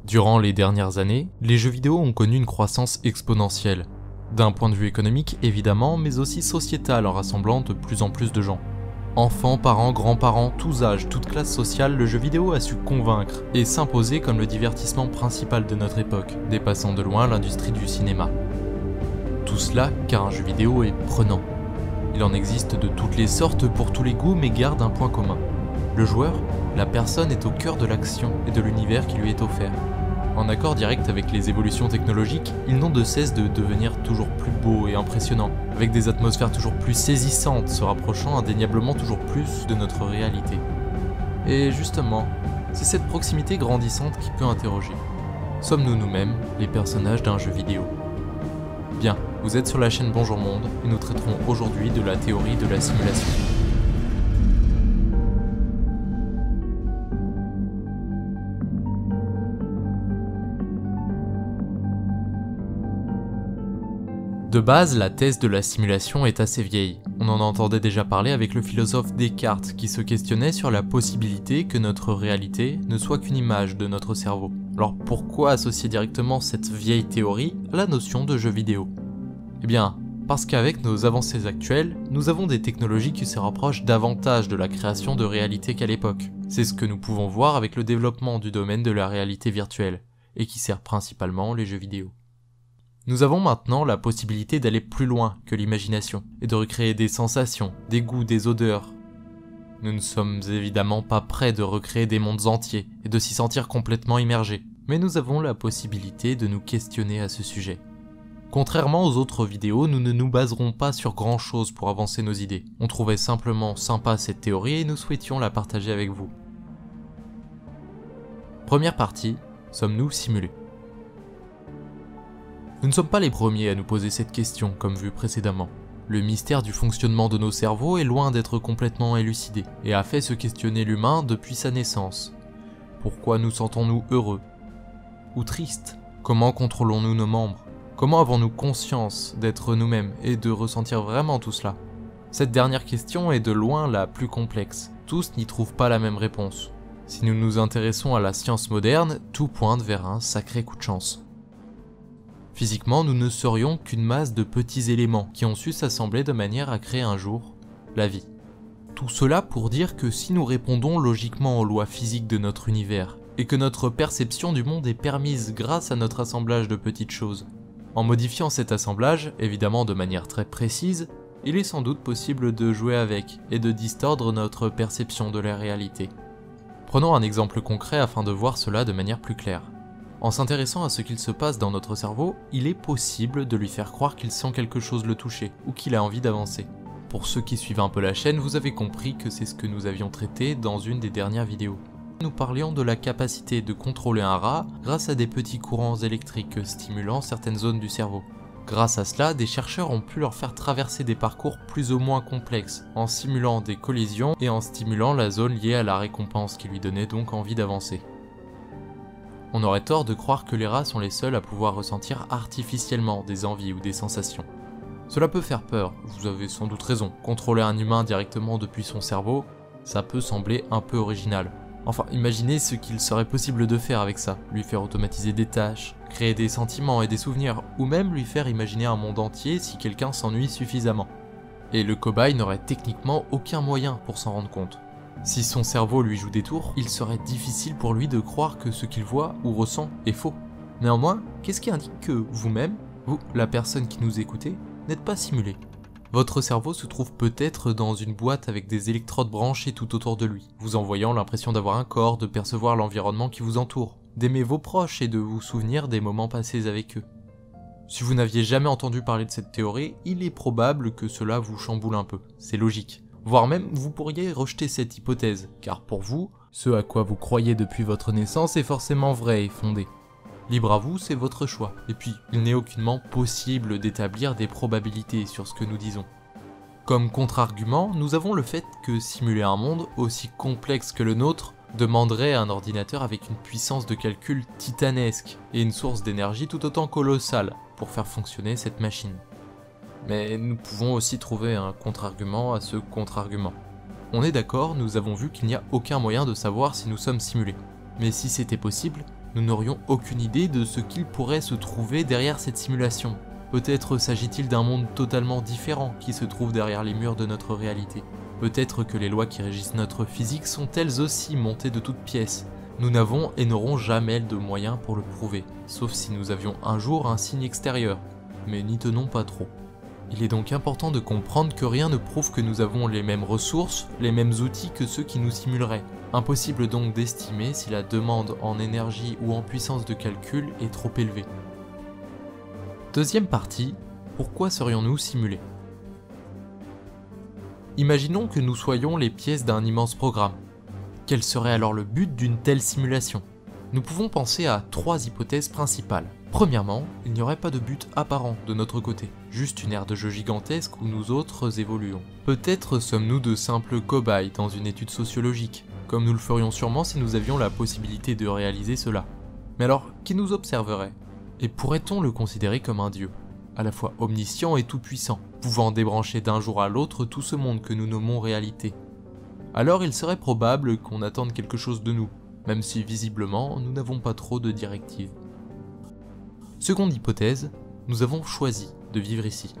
Durant les dernières années, les jeux vidéo ont connu une croissance exponentielle. D'un point de vue économique évidemment, mais aussi sociétal en rassemblant de plus en plus de gens. Enfants, parents, grands-parents, tous âges, toutes classes sociales, le jeu vidéo a su convaincre et s'imposer comme le divertissement principal de notre époque, dépassant de loin l'industrie du cinéma. Tout cela car un jeu vidéo est prenant. Il en existe de toutes les sortes pour tous les goûts mais garde un point commun. Le joueur, la personne est au cœur de l'action et de l'univers qui lui est offert. En accord direct avec les évolutions technologiques, ils n'ont de cesse de devenir toujours plus beaux et impressionnants, avec des atmosphères toujours plus saisissantes, se rapprochant indéniablement toujours plus de notre réalité. Et justement, c'est cette proximité grandissante qui peut interroger. Sommes-nous nous-mêmes les personnages d'un jeu vidéo ? Bien, vous êtes sur la chaîne Bonjour Monde, et nous traiterons aujourd'hui de la théorie de la simulation. De base, la thèse de la simulation est assez vieille. On en entendait déjà parler avec le philosophe Descartes qui se questionnait sur la possibilité que notre réalité ne soit qu'une image de notre cerveau. Alors pourquoi associer directement cette vieille théorie à la notion de jeu vidéo ? Eh bien, parce qu'avec nos avancées actuelles, nous avons des technologies qui se rapprochent davantage de la création de réalité qu'à l'époque. C'est ce que nous pouvons voir avec le développement du domaine de la réalité virtuelle, et qui sert principalement les jeux vidéo. Nous avons maintenant la possibilité d'aller plus loin que l'imagination, et de recréer des sensations, des goûts, des odeurs. Nous ne sommes évidemment pas prêts de recréer des mondes entiers, et de s'y sentir complètement immergés, mais nous avons la possibilité de nous questionner à ce sujet. Contrairement aux autres vidéos, nous ne nous baserons pas sur grand chose pour avancer nos idées. On trouvait simplement sympa cette théorie et nous souhaitions la partager avec vous. Première partie, sommes-nous simulés ? Nous ne sommes pas les premiers à nous poser cette question, comme vu précédemment. Le mystère du fonctionnement de nos cerveaux est loin d'être complètement élucidé, et a fait se questionner l'humain depuis sa naissance. Pourquoi nous sentons-nous heureux ? Ou tristes ? Comment contrôlons-nous nos membres ? Comment avons-nous conscience d'être nous-mêmes et de ressentir vraiment tout cela ? Cette dernière question est de loin la plus complexe. Tous n'y trouvent pas la même réponse. Si nous nous intéressons à la science moderne, tout pointe vers un sacré coup de chance. Physiquement, nous ne serions qu'une masse de petits éléments qui ont su s'assembler de manière à créer un jour la vie. Tout cela pour dire que si nous répondons logiquement aux lois physiques de notre univers, et que notre perception du monde est permise grâce à notre assemblage de petites choses, en modifiant cet assemblage, évidemment de manière très précise, il est sans doute possible de jouer avec et de distordre notre perception de la réalité. Prenons un exemple concret afin de voir cela de manière plus claire. En s'intéressant à ce qu'il se passe dans notre cerveau, il est possible de lui faire croire qu'il sent quelque chose le toucher, ou qu'il a envie d'avancer. Pour ceux qui suivent un peu la chaîne, vous avez compris que c'est ce que nous avions traité dans une des dernières vidéos. Nous parlions de la capacité de contrôler un rat grâce à des petits courants électriques stimulant certaines zones du cerveau. Grâce à cela, des chercheurs ont pu leur faire traverser des parcours plus ou moins complexes, en simulant des collisions et en stimulant la zone liée à la récompense qui lui donnait donc envie d'avancer. On aurait tort de croire que les rats sont les seuls à pouvoir ressentir artificiellement des envies ou des sensations. Cela peut faire peur, vous avez sans doute raison. Contrôler un humain directement depuis son cerveau, ça peut sembler un peu original. Enfin, imaginez ce qu'il serait possible de faire avec ça. Lui faire automatiser des tâches, créer des sentiments et des souvenirs, ou même lui faire imaginer un monde entier si quelqu'un s'ennuie suffisamment. Et le cobaye n'aurait techniquement aucun moyen pour s'en rendre compte. Si son cerveau lui joue des tours, il serait difficile pour lui de croire que ce qu'il voit ou ressent est faux. Néanmoins, qu'est-ce qui indique que vous-même, vous, la personne qui nous écoutez, n'êtes pas simulé ? Votre cerveau se trouve peut-être dans une boîte avec des électrodes branchées tout autour de lui, vous envoyant l'impression d'avoir un corps, de percevoir l'environnement qui vous entoure, d'aimer vos proches et de vous souvenir des moments passés avec eux. Si vous n'aviez jamais entendu parler de cette théorie, il est probable que cela vous chamboule un peu, c'est logique. Voire même, vous pourriez rejeter cette hypothèse, car pour vous, ce à quoi vous croyez depuis votre naissance est forcément vrai et fondé. Libre à vous, c'est votre choix. Et puis, il n'est aucunement possible d'établir des probabilités sur ce que nous disons. Comme contre-argument, nous avons le fait que simuler un monde aussi complexe que le nôtre demanderait un ordinateur avec une puissance de calcul titanesque et une source d'énergie tout autant colossale pour faire fonctionner cette machine. Mais nous pouvons aussi trouver un contre-argument à ce contre-argument. On est d'accord, nous avons vu qu'il n'y a aucun moyen de savoir si nous sommes simulés. Mais si c'était possible, Nous n'aurions aucune idée de ce qu'il pourrait se trouver derrière cette simulation. Peut-être s'agit-il d'un monde totalement différent qui se trouve derrière les murs de notre réalité. Peut-être que les lois qui régissent notre physique sont elles aussi montées de toutes pièces. Nous n'avons et n'aurons jamais de moyens pour le prouver, sauf si nous avions un jour un signe extérieur, mais n'y tenons pas trop. Il est donc important de comprendre que rien ne prouve que nous avons les mêmes ressources, les mêmes outils que ceux qui nous simuleraient. Impossible donc d'estimer si la demande en énergie ou en puissance de calcul est trop élevée. Deuxième partie, pourquoi serions-nous simulés? Imaginons que nous soyons les pièces d'un immense programme. Quel serait alors le but d'une telle simulation? Nous pouvons penser à 3 hypothèses principales. Premièrement, il n'y aurait pas de but apparent de notre côté, juste une aire de jeu gigantesque où nous autres évoluons. Peut-être sommes-nous de simples cobayes dans une étude sociologique, comme nous le ferions sûrement si nous avions la possibilité de réaliser cela. Mais alors, qui nous observerait? Et pourrait-on le considérer comme un dieu, à la fois omniscient et tout-puissant, pouvant débrancher d'un jour à l'autre tout ce monde que nous nommons réalité? Alors il serait probable qu'on attende quelque chose de nous, même si visiblement nous n'avons pas trop de directives. Seconde hypothèse, nous avons choisi de vivre ici.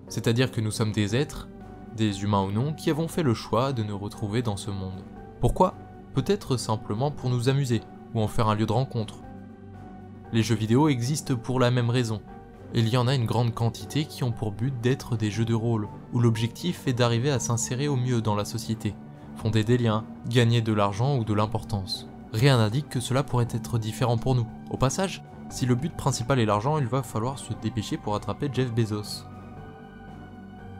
C'est-à-dire que nous sommes des êtres, des humains ou non, qui avons fait le choix de nous retrouver dans ce monde. Pourquoi? Peut-être simplement pour nous amuser, ou en faire un lieu de rencontre. Les jeux vidéo existent pour la même raison. Et il y en a une grande quantité qui ont pour but d'être des jeux de rôle, où l'objectif est d'arriver à s'insérer au mieux dans la société, fonder des liens, gagner de l'argent ou de l'importance. Rien n'indique que cela pourrait être différent pour nous. Au passage, si le but principal est l'argent, il va falloir se dépêcher pour attraper Jeff Bezos.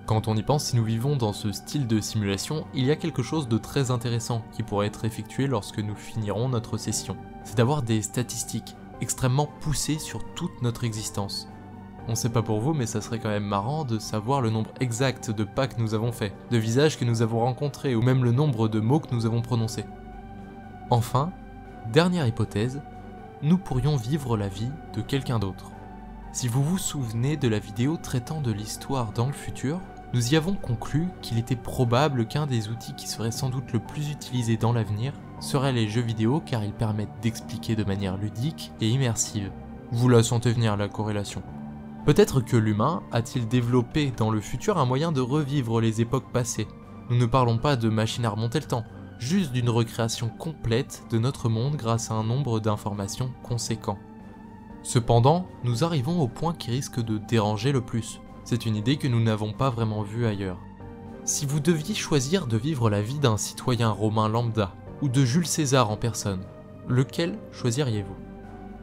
Quand on y pense, si nous vivons dans ce style de simulation, il y a quelque chose de très intéressant qui pourrait être effectué lorsque nous finirons notre session. C'est d'avoir des statistiques extrêmement poussées sur toute notre existence. On sait pas pour vous, mais ça serait quand même marrant de savoir le nombre exact de pas que nous avons fait, de visages que nous avons rencontrés, ou même le nombre de mots que nous avons prononcés. Enfin, dernière hypothèse, nous pourrions vivre la vie de quelqu'un d'autre. Si vous vous souvenez de la vidéo traitant de l'histoire dans le futur, nous y avons conclu qu'il était probable qu'un des outils qui serait sans doute le plus utilisé dans l'avenir serait les jeux vidéo car ils permettent d'expliquer de manière ludique et immersive. Vous la sentez venir la corrélation. Peut-être que l'humain a-t-il développé dans le futur un moyen de revivre les époques passées. Nous ne parlons pas de machine à remonter le temps, juste d'une recréation complète de notre monde grâce à un nombre d'informations conséquent. Cependant, nous arrivons au point qui risque de déranger le plus. C'est une idée que nous n'avons pas vraiment vue ailleurs. Si vous deviez choisir de vivre la vie d'un citoyen romain lambda, ou de Jules César en personne, lequel choisiriez-vous?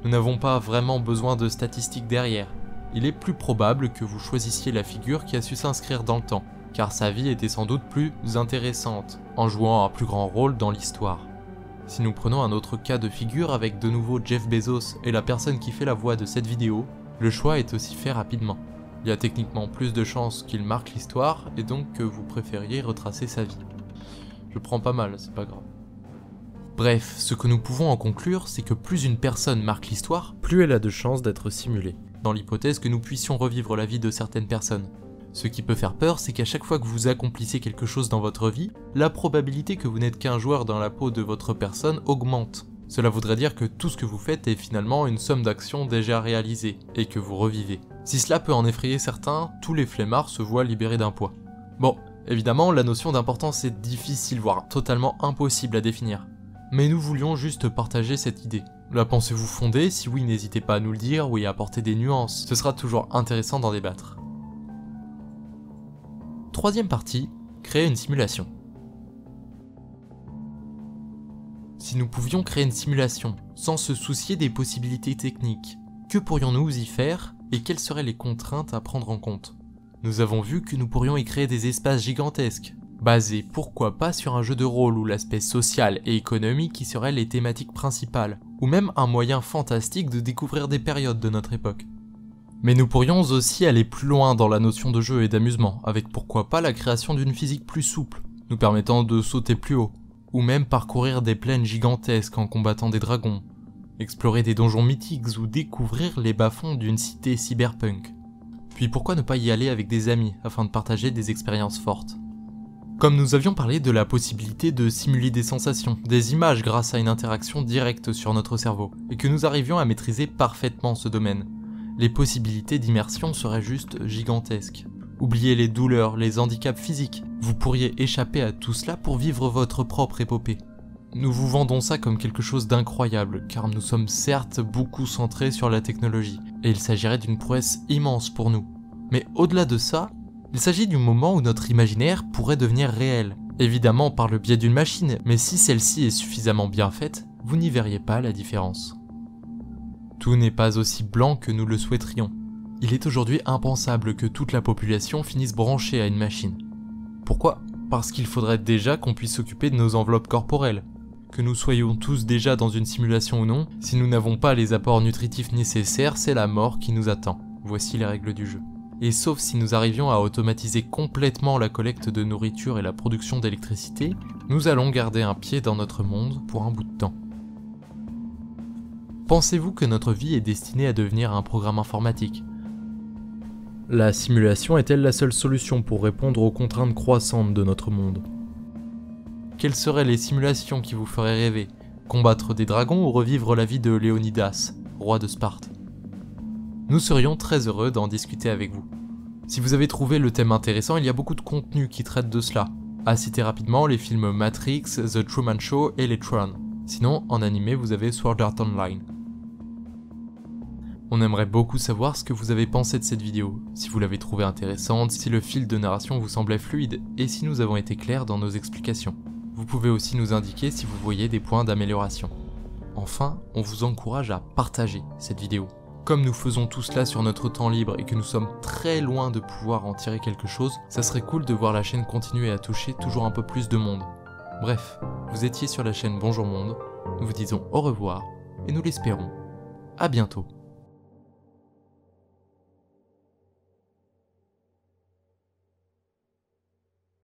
Nous n'avons pas vraiment besoin de statistiques derrière. Il est plus probable que vous choisissiez la figure qui a su s'inscrire dans le temps, car sa vie était sans doute plus intéressante, en jouant un plus grand rôle dans l'histoire. Si nous prenons un autre cas de figure avec de nouveau Jeff Bezos et la personne qui fait la voix de cette vidéo, le choix est aussi fait rapidement. Il y a techniquement plus de chances qu'il marque l'histoire et donc que vous préfériez retracer sa vie. Je prends pas mal, c'est pas grave. Bref, ce que nous pouvons en conclure, c'est que plus une personne marque l'histoire, plus elle a de chances d'être simulée, dans l'hypothèse que nous puissions revivre la vie de certaines personnes. Ce qui peut faire peur, c'est qu'à chaque fois que vous accomplissez quelque chose dans votre vie, la probabilité que vous n'êtes qu'un joueur dans la peau de votre personne augmente. Cela voudrait dire que tout ce que vous faites est finalement une somme d'actions déjà réalisées, et que vous revivez. Si cela peut en effrayer certains, tous les flemmards se voient libérés d'un poids. Bon, évidemment, la notion d'importance est difficile, voire totalement impossible à définir. Mais nous voulions juste partager cette idée. La pensez-vous fondée? Si oui, n'hésitez pas à nous le dire ou à apporter des nuances, ce sera toujours intéressant d'en débattre. Troisième partie, créer une simulation. Si nous pouvions créer une simulation, sans se soucier des possibilités techniques, que pourrions-nous y faire et quelles seraient les contraintes à prendre en compte? Nous avons vu que nous pourrions y créer des espaces gigantesques, basés pourquoi pas sur un jeu de rôle où l'aspect social et économique qui seraient les thématiques principales, ou même un moyen fantastique de découvrir des périodes de notre époque. Mais nous pourrions aussi aller plus loin dans la notion de jeu et d'amusement, avec pourquoi pas la création d'une physique plus souple, nous permettant de sauter plus haut, ou même parcourir des plaines gigantesques en combattant des dragons, explorer des donjons mythiques ou découvrir les bas-fonds d'une cité cyberpunk. Puis pourquoi ne pas y aller avec des amis afin de partager des expériences fortes? Comme nous avions parlé de la possibilité de simuler des sensations, des images grâce à une interaction directe sur notre cerveau, et que nous arrivions à maîtriser parfaitement ce domaine, les possibilités d'immersion seraient juste gigantesques. Oubliez les douleurs, les handicaps physiques, vous pourriez échapper à tout cela pour vivre votre propre épopée. Nous vous vendons ça comme quelque chose d'incroyable, car nous sommes certes beaucoup centrés sur la technologie, et il s'agirait d'une prouesse immense pour nous. Mais au-delà de ça, il s'agit du moment où notre imaginaire pourrait devenir réel. Évidemment par le biais d'une machine, mais si celle-ci est suffisamment bien faite, vous n'y verriez pas la différence. Tout n'est pas aussi blanc que nous le souhaiterions. Il est aujourd'hui impensable que toute la population finisse branchée à une machine. Pourquoi ? Parce qu'il faudrait déjà qu'on puisse s'occuper de nos enveloppes corporelles. Que nous soyons tous déjà dans une simulation ou non, si nous n'avons pas les apports nutritifs nécessaires, c'est la mort qui nous attend. Voici les règles du jeu. Et sauf si nous arrivions à automatiser complètement la collecte de nourriture et la production d'électricité, nous allons garder un pied dans notre monde pour un bout de temps. Pensez-vous que notre vie est destinée à devenir un programme informatique ? La simulation est-elle la seule solution pour répondre aux contraintes croissantes de notre monde ? Quelles seraient les simulations qui vous feraient rêver ? Combattre des dragons ou revivre la vie de Léonidas, roi de Sparte ? Nous serions très heureux d'en discuter avec vous. Si vous avez trouvé le thème intéressant, il y a beaucoup de contenu qui traite de cela. À citer rapidement les films Matrix, The Truman Show et les Tron. Sinon, en animé, vous avez Sword Art Online. On aimerait beaucoup savoir ce que vous avez pensé de cette vidéo, si vous l'avez trouvée intéressante, si le fil de narration vous semblait fluide, et si nous avons été clairs dans nos explications. Vous pouvez aussi nous indiquer si vous voyez des points d'amélioration. Enfin, on vous encourage à partager cette vidéo. Comme nous faisons tout cela sur notre temps libre et que nous sommes très loin de pouvoir en tirer quelque chose, ça serait cool de voir la chaîne continuer à toucher toujours un peu plus de monde. Bref, vous étiez sur la chaîne Bonjour Monde, nous vous disons au revoir, et nous l'espérons, à bientôt.